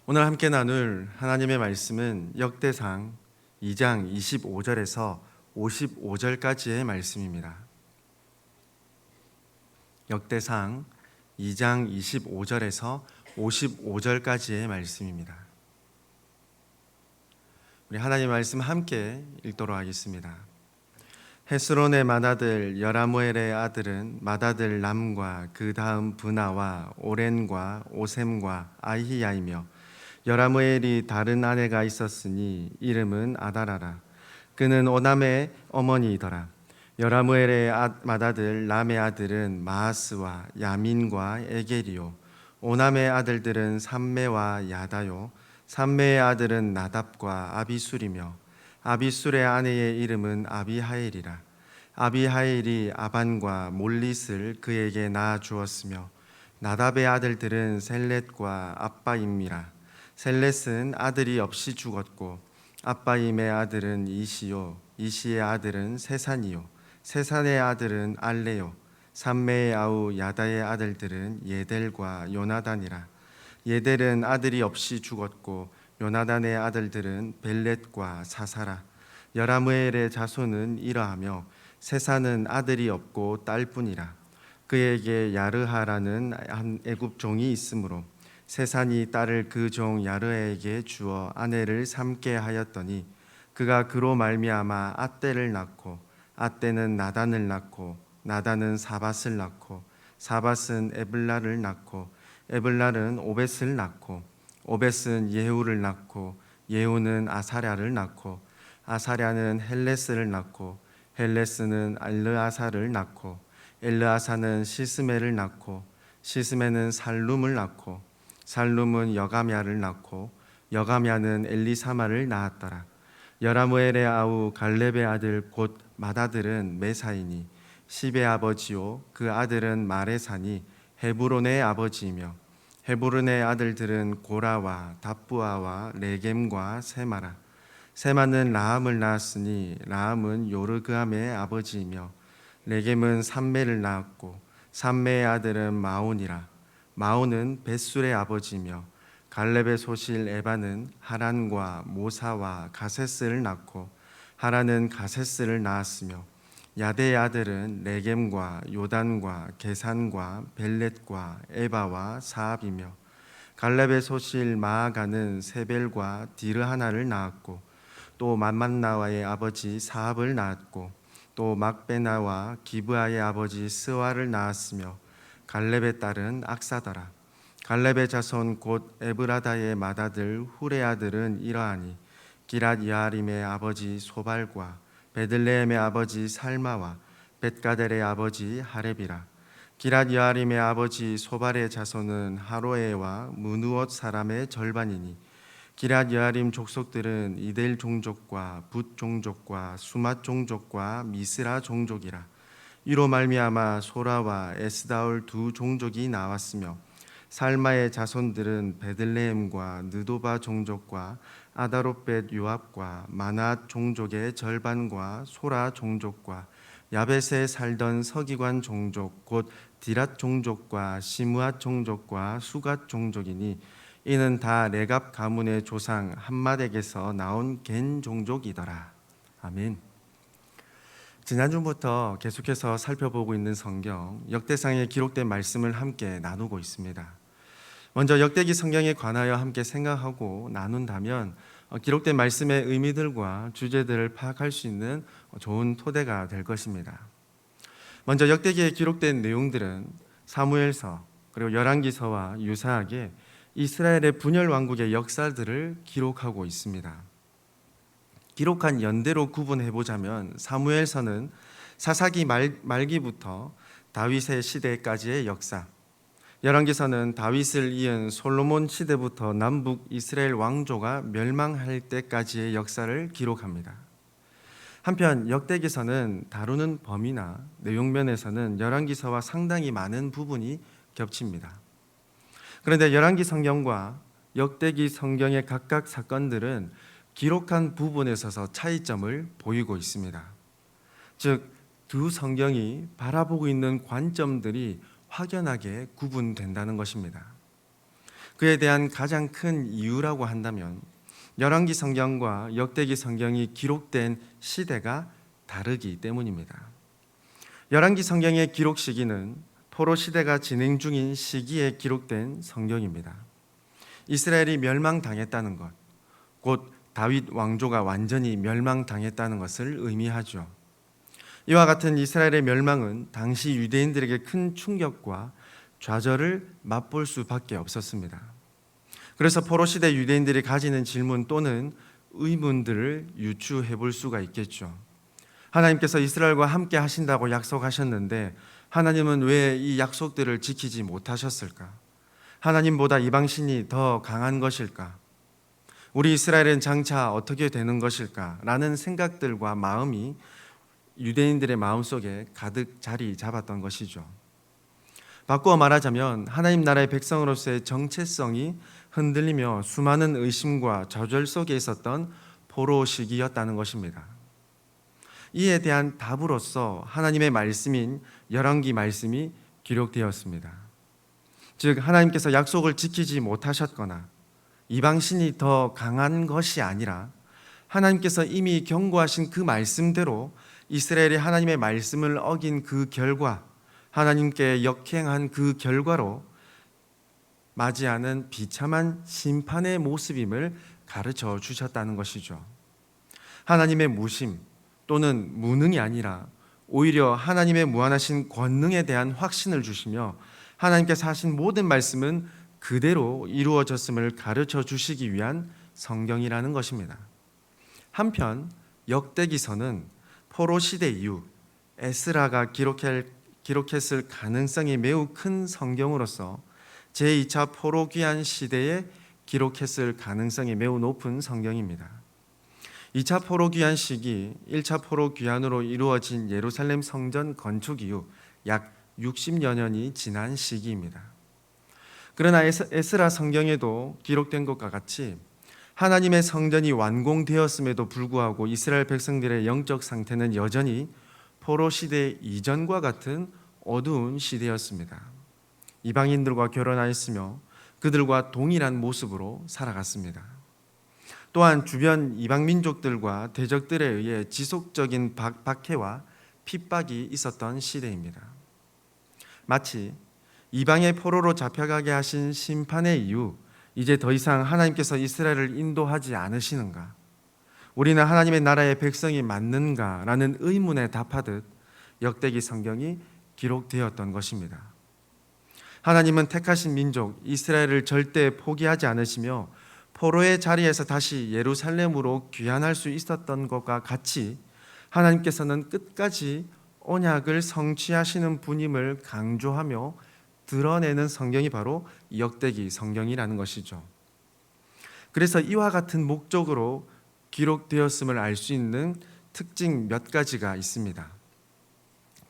오늘 함께 나눌 하나님의 말씀은 역대상 2장 25절에서 55절까지의 말씀입니다. 역대상 2장 25절에서 55절까지의 말씀입니다. 우리 하나님의 말씀 함께 읽도록 하겠습니다. 헤스론의 맏아들 여라무엘의 아들은 맏아들 람과 그 다음 브나와 오렌과 오셈과 아히야이며, 여라무엘이 다른 아내가 있었으니 이름은 아다라라. 그는 오남의 어머니이더라. 여라무엘의 맏아들 람의 아들은 마하스와 야민과 에게리요. 오남의 아들들은 삼메와 야다요. 삼메의 아들은 나답과 아비술이며, 아비술의 아내의 이름은 아비하일이라. 아비하일이 아반과 몰릿을 그에게 낳아 주었으며, 나답의 아들들은 셀렛과 아빠임이라. 셀렛은 아들이 없이 죽었고, 아빠임의 아들은 이시요, 이시의 아들은 세산이요, 세산의 아들은 알레요. 삼메의 아우 야다의 아들들은 예델과 요나단이라. 예델은 아들이 없이 죽었고, 요나단의 아들들은 벨렛과 사사라. 여라무엘의 자손은 이러하며, 세산은 아들이 없고 딸뿐이라. 그에게 야르하라는 한 애굽 종이 있으므로 세산이 딸을 그 종 야르에게 주어 아내를 삼게 하였더니, 그가 그로 말미암아 앗대를 낳고, 앗대는 나단을 낳고, 나단은 사밧을 낳고, 사밧은 에블라를 낳고, 에블라는 오벳을 낳고, 오벳은 예후를 낳고, 예후는 아사랴를 낳고, 아사랴는 헬레스를 낳고, 헬레스는 엘르아사를 낳고, 엘르아사는 시스메를 낳고, 시스메는 살룸을 낳고, 살룸은 여가미아를 낳고, 여가미아는 엘리사마를 낳았더라. 여라무엘의 아우 갈렙의 아들 곧 맏아들은 메사이니 십의 아버지요, 그 아들은 마레사니 헤브론의 아버지이며, 헤브론의 아들들은 고라와 답부아와 레겜과 세마라. 세마는 라함을 낳았으니 라함은 요르그암의 아버지이며, 레겜은 삼메를 낳았고, 삼메의 아들은 마온이라. 마온은 벳술의 아버지이며, 갈렙의 소실 에바는 하란과 모사와 가세스를 낳고, 하란은 가세스를 낳았으며, 야대의 아들은 레겜과 요단과 게산과 벨렛과 에바와 사압이며, 갈렙의 소실 마아가는 세벨과 디르하나를 낳았고, 또 맘만나와의 아버지 사압을 낳았고, 또 막베나와 기브아의 아버지 스와를 낳았으며, 갈렙의 딸은 악사더라. 갈렙의 자손 곧 에브라다의 맏아들 훌의 아들은 이러하니, 기랏 여아림의 아버지 소발과 베들레헴의 아버지 살마와 벳가델의 아버지 하렙이라. 기랏 여아림의 아버지 소발의 자손은 하로에와 무누옷 사람의 절반이니, 기랏 여아림 족속들은 이델 종족과 붓 종족과 수맛 종족과 미스라 종족이라. 이로 말미암아 소라와 에스다올 두 종족이 나왔으며, 살마의 자손들은 베들레헴과 느도바 종족과 아다롯벳 요압과 마낫 종족의 절반과 소라 종족과 야벳에 살던 서기관 종족 곧 디랏 종족과 시므앗 종족과 수갓 종족이니, 이는 다 레갑 가문의 조상 함맛에게서 나온 겐 종족이더라. 아멘. 지난주부터 계속해서 살펴보고 있는 성경 역대상에 기록된 말씀을 함께 나누고 있습니다. 먼저 역대기 성경에 관하여 함께 생각하고 나눈다면 기록된 말씀의 의미들과 주제들을 파악할 수 있는 좋은 토대가 될 것입니다. 먼저 역대기에 기록된 내용들은 사무엘서 그리고 열왕기서와 유사하게 이스라엘의 분열 왕국의 역사들을 기록하고 있습니다. 기록한 연대로 구분해 보자면 사무엘서는 사사기 말기부터 다윗의 시대까지의 역사, 열왕기서는 다윗을 이은 솔로몬 시대부터 남북 이스라엘 왕조가 멸망할 때까지의 역사를 기록합니다. 한편 역대기서는 다루는 범위나 내용 면에서는 열왕기서와 상당히 많은 부분이 겹칩니다. 그런데 열왕기 성경과 역대기 성경의 각각 사건들은 기록한 부분에 있어서 차이점을 보이고 있습니다. 즉, 두 성경이 바라보고 있는 관점들이 확연하게 구분된다는 것입니다. 그에 대한 가장 큰 이유라고 한다면 열왕기 성경과 역대기 성경이 기록된 시대가 다르기 때문입니다. 열왕기 성경의 기록 시기는 포로 시대가 진행 중인 시기에 기록된 성경입니다. 이스라엘이 멸망당했다는 것, 곧 다윗 왕조가 완전히 멸망당했다는 것을 의미하죠. 이와 같은 이스라엘의 멸망은 당시 유대인들에게 큰 충격과 좌절을 맛볼 수밖에 없었습니다. 그래서 포로 시대 유대인들이 가지는 질문 또는 의문들을 유추해 볼 수가 있겠죠. 하나님께서 이스라엘과 함께 하신다고 약속하셨는데 하나님은 왜 이 약속들을 지키지 못하셨을까? 하나님보다 이방신이 더 강한 것일까? 우리 이스라엘은 장차 어떻게 되는 것일까? 라는 생각들과 마음이 유대인들의 마음속에 가득 자리 잡았던 것이죠. 바꾸어 말하자면 하나님 나라의 백성으로서의 정체성이 흔들리며 수많은 의심과 좌절 속에 있었던 포로 시기였다는 것입니다. 이에 대한 답으로서 하나님의 말씀인 열왕기 말씀이 기록되었습니다. 즉 하나님께서 약속을 지키지 못하셨거나 이방신이 더 강한 것이 아니라 하나님께서 이미 경고하신 그 말씀대로 이스라엘이 하나님의 말씀을 어긴 그 결과, 하나님께 역행한 그 결과로 맞이하는 비참한 심판의 모습임을 가르쳐 주셨다는 것이죠. 하나님의 무심 또는 무능이 아니라 오히려 하나님의 무한하신 권능에 대한 확신을 주시며 하나님께서 하신 모든 말씀은 그대로 이루어졌음을 가르쳐 주시기 위한 성경이라는 것입니다. 한편 역대기서는 포로 시대 이후 에스라가 기록했을 가능성이 매우 큰 성경으로서 제2차 포로 귀환 시대에 기록했을 가능성이 매우 높은 성경입니다. 2차 포로 귀환 시기 1차 포로 귀환으로 이루어진 예루살렘 성전 건축 이후 약 60여 년이 지난 시기입니다. 그러나 에스라 성경에도 기록된 것과 같이 하나님의 성전이 완공되었음에도 불구하고 이스라엘 백성들의 영적 상태는 여전히 포로 시대 이전과 같은 어두운 시대였습니다. 이방인들과 결혼하였으며 그들과 동일한 모습으로 살아갔습니다. 또한 주변 이방 민족들과 대적들에 의해 지속적인 박해와 핍박이 있었던 시대입니다. 마치 이방의 포로로 잡혀가게 하신 심판의 이유, 이제 더 이상 하나님께서 이스라엘을 인도하지 않으시는가? 우리는 하나님의 나라의 백성이 맞는가? 라는 의문에 답하듯 역대기 성경이 기록되었던 것입니다. 하나님은 택하신 민족 이스라엘을 절대 포기하지 않으시며 포로의 자리에서 다시 예루살렘으로 귀환할 수 있었던 것과 같이 하나님께서는 끝까지 언약을 성취하시는 분임을 강조하며 드러내는 성경이 바로 역대기 성경이라는 것이죠. 그래서 이와 같은 목적으로 기록되었음을 알 수 있는 특징 몇 가지가 있습니다.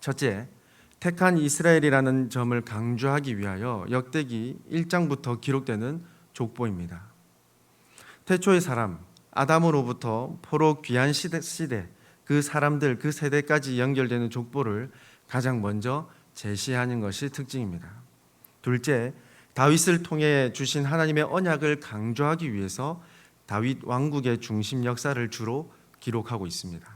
첫째, 택한 이스라엘이라는 점을 강조하기 위하여 역대기 1장부터 기록되는 족보입니다. 태초의 사람 아담으로부터 포로 귀환 시대 그 사람들 그 세대까지 연결되는 족보를 가장 먼저 제시하는 것이 특징입니다. 둘째, 다윗을 통해 주신 하나님의 언약을 강조하기 위해서 다윗 왕국의 중심 역사를 주로 기록하고 있습니다.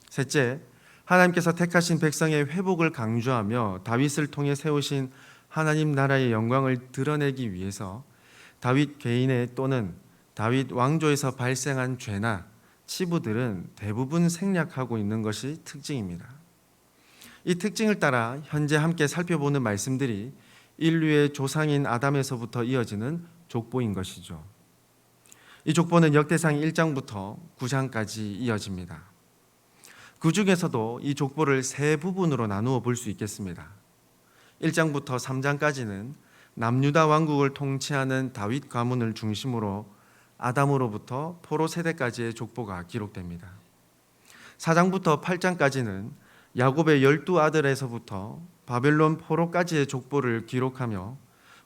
셋째, 하나님께서 택하신 백성의 회복을 강조하며 다윗을 통해 세우신 하나님 나라의 영광을 드러내기 위해서 다윗 개인의 또는 다윗 왕조에서 발생한 죄나 치부들은 대부분 생략하고 있는 것이 특징입니다. 이 특징을 따라 현재 함께 살펴보는 말씀들이 인류의 조상인 아담에서부터 이어지는 족보인 것이죠. 이 족보는 역대상 1장부터 9장까지 이어집니다. 그 중에서도 이 족보를 세 부분으로 나누어 볼 수 있겠습니다. 1장부터 3장까지는 남유다 왕국을 통치하는 다윗 가문을 중심으로 아담으로부터 포로 세대까지의 족보가 기록됩니다. 4장부터 8장까지는 야곱의 12아들에서부터 바벨론 포로까지의 족보를 기록하며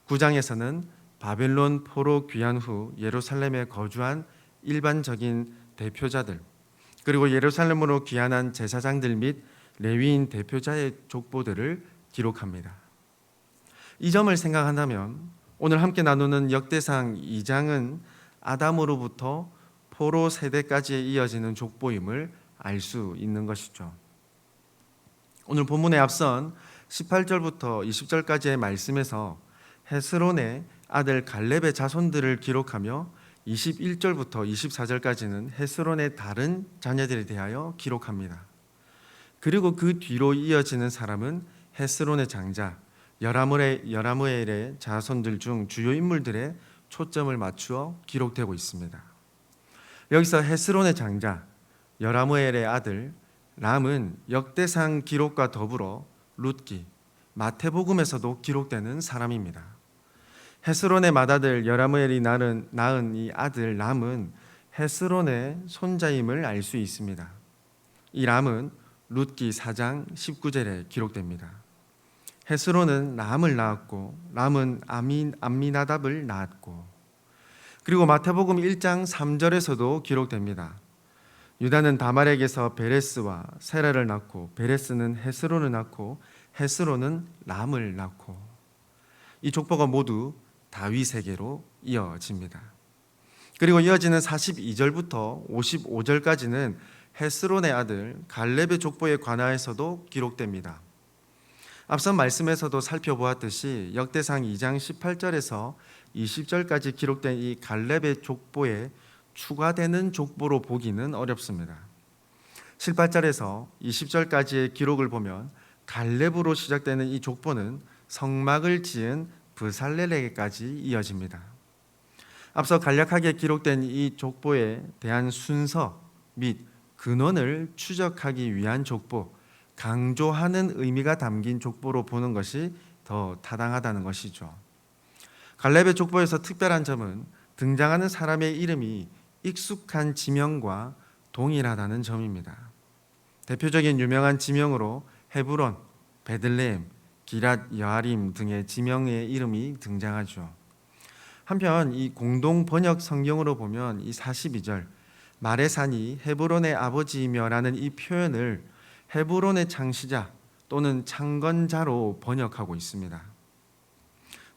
9장에서는 바벨론 포로 귀환 후 예루살렘에 거주한 일반적인 대표자들 그리고 예루살렘으로 귀환한 제사장들 및 레위인 대표자의 족보들을 기록합니다. 이 점을 생각한다면 오늘 함께 나누는 역대상 2장은 아담으로부터 포로 세대까지 이어지는 족보임을 알 수 있는 것이죠. 오늘 본문에 앞선 18절부터 20절까지의 말씀에서 헤스론의 아들 갈렙의 자손들을 기록하며 21절부터 24절까지는 헤스론의 다른 자녀들에 대하여 기록합니다. 그리고 그 뒤로 이어지는 사람은 헤스론의 장자 여라무엘의 자손들 중 주요 인물들의 초점을 맞추어 기록되고 있습니다. 여기서 헤스론의 장자 여라무엘의 아들 람은 역대상 기록과 더불어 룻기, 마태복음에서도 기록되는 사람입니다. 헤스론의 맏아들 여라무엘이 낳은 이 아들 람은 헤스론의 손자임을 알 수 있습니다. 이 람은 룻기 4장 19절에 기록됩니다. 헤스론은 람을 낳았고 람은 암미나답을 낳았고, 그리고 마태복음 1장 3절에서도 기록됩니다. 유다는 다말에게서 베레스와 세라를 낳고 베레스는 헤스론을 낳고 헤스론은 람을 낳고, 이 족보가 모두 다윗에게로 이어집니다. 그리고 이어지는 42절부터 55절까지는 헤스론의 아들 갈렙의 족보에 관하여서도 기록됩니다. 앞선 말씀에서도 살펴보았듯이 역대상 2장 18절에서 20절까지 기록된 이 갈렙의 족보에 추가되는 족보로 보기는 어렵습니다. 18절에서 20절까지의 기록을 보면 갈렙으로 시작되는 이 족보는 성막을 지은 브살렐에게까지 이어집니다. 앞서 간략하게 기록된 이 족보에 대한 순서 및 근원을 추적하기 위한 족보, 강조하는 의미가 담긴 족보로 보는 것이 더 타당하다는 것이죠. 갈렙의 족보에서 특별한 점은 등장하는 사람의 이름이 익숙한 지명과 동일하다는 점입니다. 대표적인 유명한 지명으로 헤브론, 베들레헴, 기랏 여아림 등의 지명의 이름이 등장하죠. 한편 이 공동 번역 성경으로 보면 이 42절 말의 산이 헤브론의 아버지이며라는 이 표현을 헤브론의 창시자 또는 창건자로 번역하고 있습니다.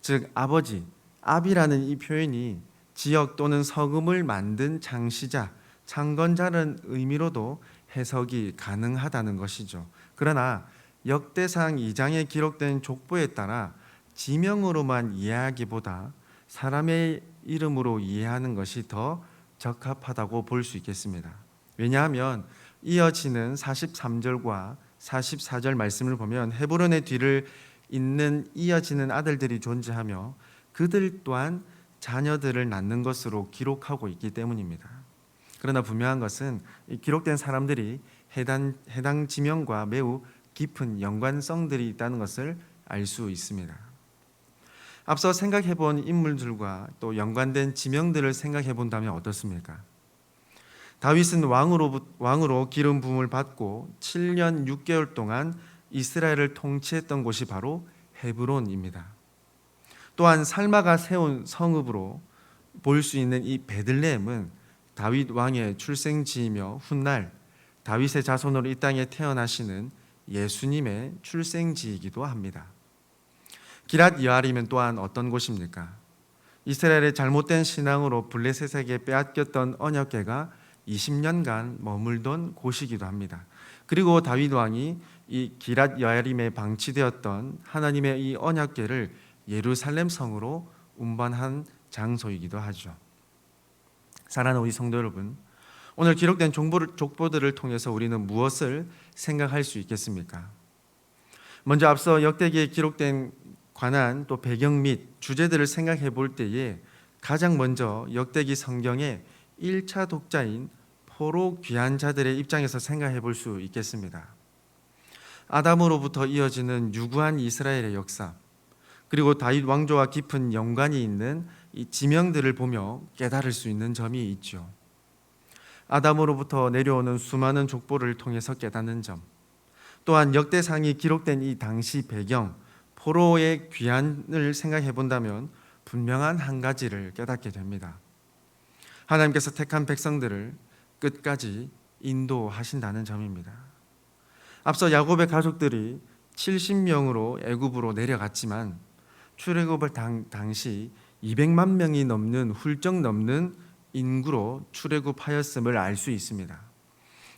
즉 아버지, 아비라는 이 표현이 지역 또는 서금을 만든 창시자, 창건자라는 의미로도 해석이 가능하다는 것이죠. 그러나 역대상 2장에 기록된 족보에 따라 지명으로만 이해하기보다 사람의 이름으로 이해하는 것이 더 적합하다고 볼 수 있겠습니다. 왜냐하면 이어지는 43절과 44절 말씀을 보면 헤브론의 뒤를 잇는 이어지는 아들들이 존재하며 그들 또한 자녀들을 낳는 것으로 기록하고 있기 때문입니다. 그러나 분명한 것은 기록된 사람들이 해당 지명과 매우 깊은 연관성들이 있다는 것을 알 수 있습니다. 앞서 생각해 본 인물들과 또 연관된 지명들을 생각해 본다면 어떻습니까? 다윗은 왕으로 기름 부음을 받고 7년 6개월 동안 이스라엘을 통치했던 곳이 바로 헤브론입니다. 또한 살마가 세운 성읍으로 볼 수 있는 이 베들레헴은 다윗 왕의 출생지이며 훗날 다윗의 자손으로 이 땅에 태어나시는 예수님의 출생지이기도 합니다. 기랏 여아림은 또한 어떤 곳입니까? 이스라엘의 잘못된 신앙으로 블레셋에게 빼앗겼던 언약궤가 20년간 머물던 곳이기도 합니다. 그리고 다윗 왕이 이 기랏 여아림에 방치되었던 하나님의 이 언약궤를 예루살렘 성으로 운반한 장소이기도 하죠. 사랑하는 우리 성도 여러분, 오늘 기록된 족보들을 통해서 우리는 무엇을 생각할 수 있겠습니까? 먼저 앞서 역대기에 기록된 관한 또 배경 및 주제들을 생각해 볼 때에 가장 먼저 역대기 성경의 1차 독자인 포로 귀한 자들의 입장에서 생각해 볼 수 있겠습니다. 아담으로부터 이어지는 유구한 이스라엘의 역사, 그리고 다윗 왕조와 깊은 연관이 있는 이 지명들을 보며 깨달을 수 있는 점이 있죠. 아담으로부터 내려오는 수많은 족보를 통해서 깨닫는 점, 또한 역대상이 기록된 이 당시 배경, 포로의 귀환을 생각해 본다면 분명한 한 가지를 깨닫게 됩니다. 하나님께서 택한 백성들을 끝까지 인도하신다는 점입니다. 앞서 야곱의 가족들이 70명으로 애굽으로 내려갔지만 출애굽을 당시 200만 명이 넘는 훌쩍 넘는 인구로 출애굽하였음을 알 수 있습니다.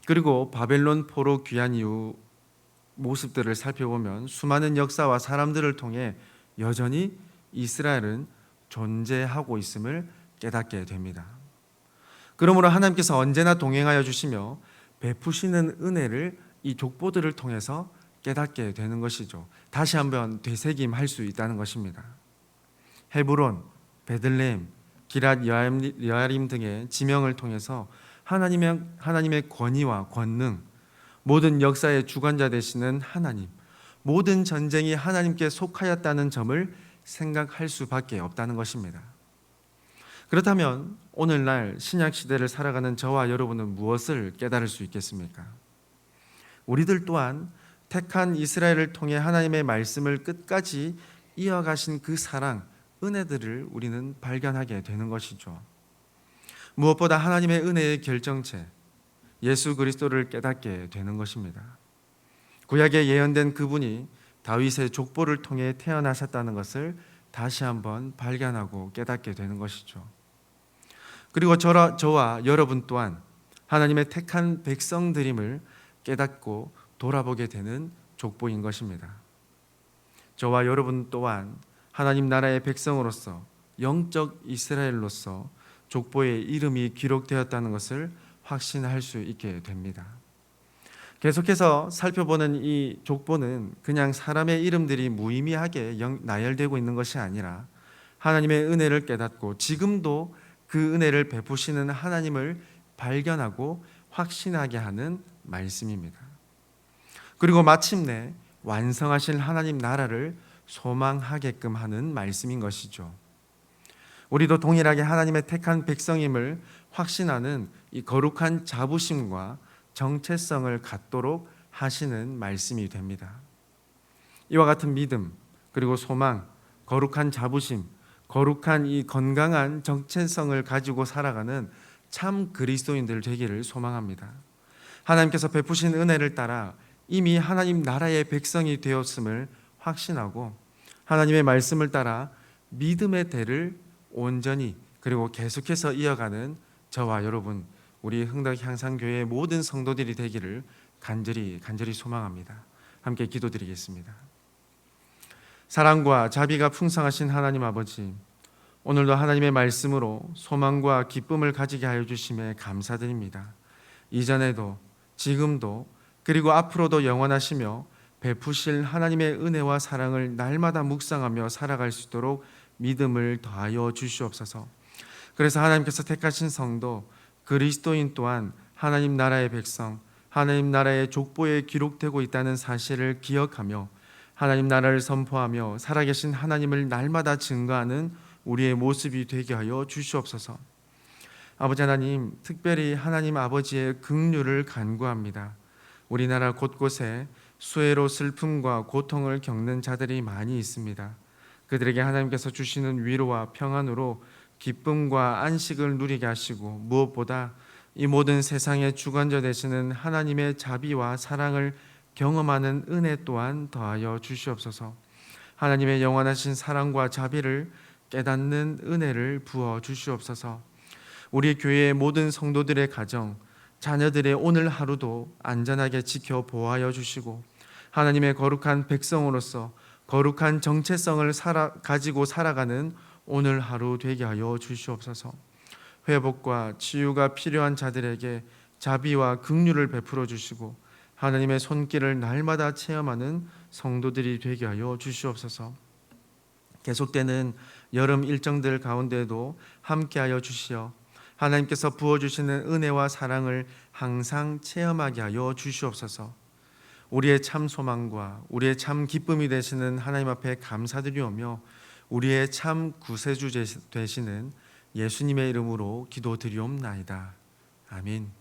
그리고 바벨론 포로 귀환 이후 모습들을 살펴보면 수많은 역사와 사람들을 통해 여전히 이스라엘은 존재하고 있음을 깨닫게 됩니다. 그러므로 하나님께서 언제나 동행하여 주시며 베푸시는 은혜를 이 족보들을 통해서 깨닫게 되는 것이죠. 다시 한번 되새김할 수 있다는 것입니다. 헤브론, 베들레헴, 기랏 여아림 등의 지명을 통해서 하나님의 권위와 권능, 모든 역사의 주관자 되시는 하나님, 모든 전쟁이 하나님께 속하였다는 점을 생각할 수밖에 없다는 것입니다. 그렇다면 오늘날 신약 시대를 살아가는 저와 여러분은 무엇을 깨달을 수 있겠습니까? 우리들 또한 택한 이스라엘을 통해 하나님의 말씀을 끝까지 이어가신 그 사랑, 은혜들을 우리는 발견하게 되는 것이죠. 무엇보다 하나님의 은혜의 결정체, 예수 그리스도를 깨닫게 되는 것입니다. 구약에 예언된 그분이 다윗의 족보를 통해 태어나셨다는 것을 다시 한번 발견하고 깨닫게 되는 것이죠. 그리고 저와 여러분 또한 하나님의 택한 백성들임을 깨닫고 돌아보게 되는 족보인 것입니다. 저와 여러분 또한 하나님 나라의 백성으로서 영적 이스라엘로서 족보에 이름이 기록되었다는 것을 확신할 수 있게 됩니다. 계속해서 살펴보는 이 족보는 그냥 사람의 이름들이 무의미하게 나열되고 있는 것이 아니라 하나님의 은혜를 깨닫고 지금도 그 은혜를 베푸시는 하나님을 발견하고 확신하게 하는 말씀입니다. 그리고 마침내 완성하실 하나님 나라를 소망하게끔 하는 말씀인 것이죠. 우리도 동일하게 하나님의 택한 백성임을 확신하는 이 거룩한 자부심과 정체성을 갖도록 하시는 말씀이 됩니다. 이와 같은 믿음, 그리고 소망, 거룩한 자부심, 거룩한 이 건강한 정체성을 가지고 살아가는 참 그리스도인들 되기를 소망합니다. 하나님께서 베푸신 은혜를 따라 이미 하나님 나라의 백성이 되었음을 확신하고 하나님의 말씀을 따라 믿음의 대를 온전히 그리고 계속해서 이어가는 저와 여러분, 우리 흥덕 향상교회의 모든 성도들이 되기를 간절히 소망합니다. 함께 기도드리겠습니다. 사랑과 자비가 풍성하신 하나님 아버지, 오늘도 하나님의 말씀으로 소망과 기쁨을 가지게 하여 주심에 감사드립니다. 이전에도 지금도 그리고 앞으로도 영원하시며 베푸실 하나님의 은혜와 사랑을 날마다 묵상하며 살아갈 수 있도록 믿음을 더하여 주시옵소서. 그래서 하나님께서 택하신 성도 그리스도인 또한 하나님 나라의 백성, 하나님 나라의 족보에 기록되고 있다는 사실을 기억하며 하나님 나라를 선포하며 살아계신 하나님을 날마다 증거하는 우리의 모습이 되게 하여 주시옵소서. 아버지 하나님, 특별히 하나님 아버지의 긍휼을 간구합니다. 우리나라 곳곳에 수해로 슬픔과 고통을 겪는 자들이 많이 있습니다. 그들에게 하나님께서 주시는 위로와 평안으로 기쁨과 안식을 누리게 하시고 무엇보다 이 모든 세상의 주관자 되시는 하나님의 자비와 사랑을 경험하는 은혜 또한 더하여 주시옵소서. 하나님의 영원하신 사랑과 자비를 깨닫는 은혜를 부어 주시옵소서. 우리 교회의 모든 성도들의 가정, 자녀들의 오늘 하루도 안전하게 지켜 보호하여 주시고 하나님의 거룩한 백성으로서 거룩한 정체성을 가지고 살아가는 오늘 하루 되게 하여 주시옵소서. 회복과 치유가 필요한 자들에게 자비와 긍휼을 베풀어 주시고 하나님의 손길을 날마다 체험하는 성도들이 되게 하여 주시옵소서. 계속되는 여름 일정들 가운데도 함께하여 주시어 하나님께서 부어주시는 은혜와 사랑을 항상 체험하게 하여 주시옵소서. 우리의 참 소망과 우리의 참 기쁨이 되시는 하나님 앞에 감사드리오며 우리의 참 구세주 되시는 예수님의 이름으로 기도드리옵나이다. 아멘.